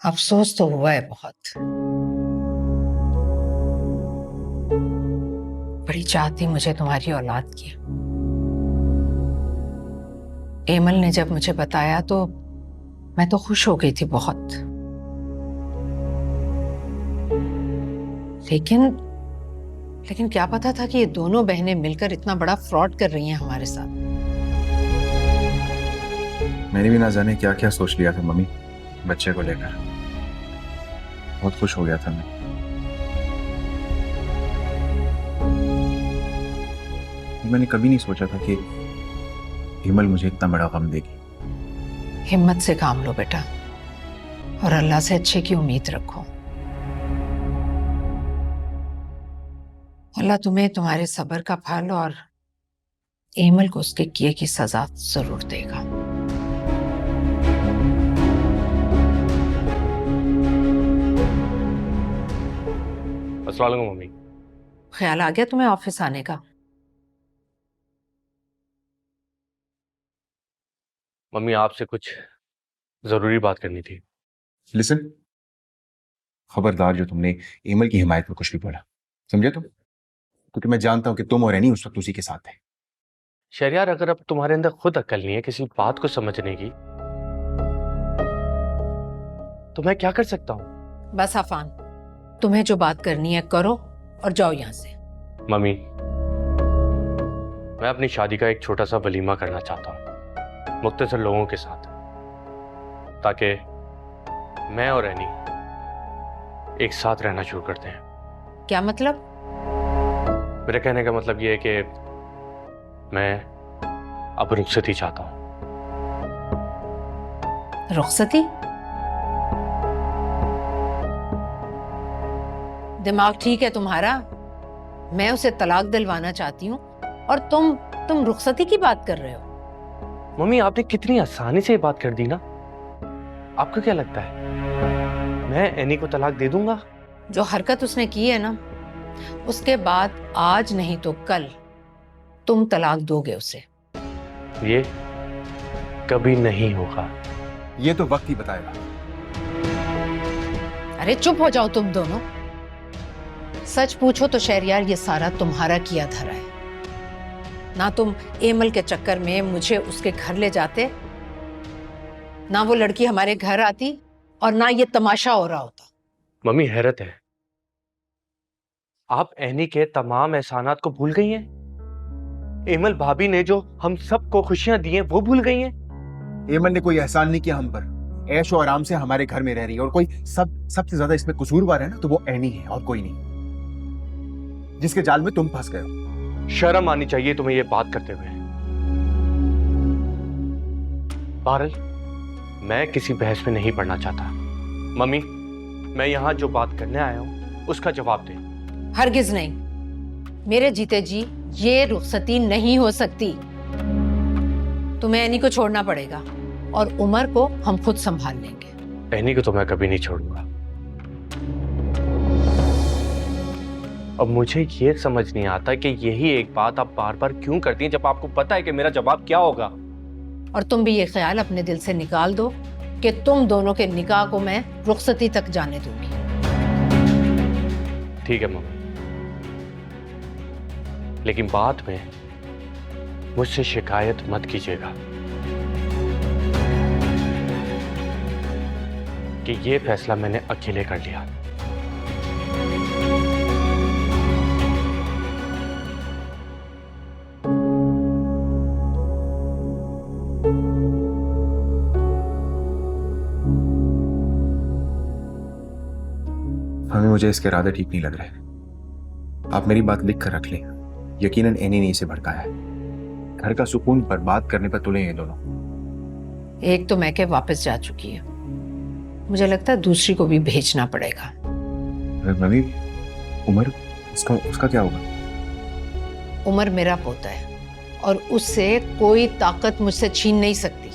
अफसोस तो हुआ है बहुत। बड़ी चाह थी मुझे तुम्हारी औलाद की। एमल ने जब मुझे बताया तो मैं तो खुश हो गई थी बहुत। लेकिन लेकिन क्या पता था कि ये दोनों बहनें मिलकर इतना बड़ा फ्रॉड कर रही हैं हमारे साथ। मैंने भी ना जाने क्या क्या सोच लिया था मम्मी, बच्चे को लेकर। बहुत खुश हो गया था मैं। मैंने कभी नहीं सोचा था कि हिमल मुझे इतना बड़ा गम देगी। हिम्मत से काम लो बेटा, और अल्लाह से अच्छे की उम्मीद रखो। अल्लाह तुम्हें तुम्हारे सब्र का फल और एमल को उसके किए की सजा जरूर देगा। अस्सलाम वालेकुम मम्मी। ख्याल आ गया तुम्हें ऑफिस आने का? मम्मी आपसे कुछ जरूरी बात करनी थी। लिसन, खबरदार जो तुमने एमल की हिमायत में कुछ भी बोला, समझे तुम? क्योंकि मैं जानता हूं कि तुम और एनी उस वक्त उसी के साथ थे। शहरयार, अगर अब तुम्हारे अंदर खुद अक्ल नहीं है किसी बात को समझने की, तो मैं क्या कर सकता हूँ? बस अफान, तुम्हें जो बात करनी है करो और जाओ यहां से। मम्मी, मैं अपनी शादी का एक छोटा सा वलीमा करना चाहता हूँ, मुख्तसर लोगों के साथ, ताकि मैं और एनी एक साथ रहना शुरू करते हैं। क्या मतलब? मेरे कहने का मतलब ये है कि मैं अब रुखसती चाहता हूँ। रुखसती? दिमाग ठीक है तुम्हारा? मैं उसे तलाक दिलवाना चाहती हूँ और तुम रुखसती की बात कर रहे हो? मम्मी, आपने कितनी आसानी से ये बात कर दी ना। आपको क्या लगता है मैं एनी को तलाक दे दूंगा? जो हरकत उसने की है ना, उसके बाद आज नहीं तो कल तुम तलाक दोगे उसे। ये कभी नहीं होगा। ये तो वक्त ही बताएगा। अरे चुप हो जाओ तुम दोनों। सच पूछो तो शहरयार, ये सारा तुम्हारा किया धरा है। ना तुम एमल के चक्कर में मुझे उसके घर ले जाते, ना वो लड़की हमारे घर आती, और ना ये तमाशा हो रहा होता। मम्मी, हैरत है, आप एनी के तमाम एहसानात को भूल गई हैं। एमल भाभी ने जो हम सबको खुशियां दी हैं वो भूल गई हैं। एमल ने कोई एहसान नहीं किया हम पर। ऐशो आराम से हमारे घर में रह रही है, और कोई सबसे ज्यादा इसमें कसूरवार है ना, तो वो एनी है और कोई नहीं, जिसके जाल में तुम फंस गए हो। शर्म आनी चाहिए तुम्हें ये बात करते हुए। बहरहाल, मैं किसी बहस में नहीं पड़ना चाहता। मम्मी, मैं यहां जो बात करने आया हूं उसका जवाब दे। हरगिज नहीं, मेरे जीते जी ये रुखसती नहीं हो सकती। तुम्हें एनी को छोड़ना पड़ेगा और उमर को हम खुद संभाल लेंगे। एनी को तो मैं कभी नहीं छोड़ूंगा। अब मुझे ये समझ नहीं आता कि यही एक बात आप बार बार क्यों करती हैं, जब आपको पता है कि मेरा जवाब क्या होगा। और तुम भी ये ख्याल अपने दिल से निकाल दो कि तुम दोनों के निकाह को मैं रुखसती तक जाने दूंगी। ठीक है मम्मी, लेकिन बाद में मुझसे शिकायत मत कीजिएगा कि ये फैसला मैंने अकेले कर लिया। हमें मुझे इसके इरादे ठीक नहीं लग रहे। आप मेरी बात लिख कर रख लें। यकीनन एनी ने इसे भड़काया है। घर का सुकून बर्बाद करने पर तुले ये दोनों। एक तो मैके वापस जा चुकी है, मुझे लगता है दूसरी को भी भेजना पड़ेगा। मम्मी, उमर, उसका क्या होगा? उमर मेरा पोता है और उससे कोई ताकत मुझसे छीन नहीं सकती।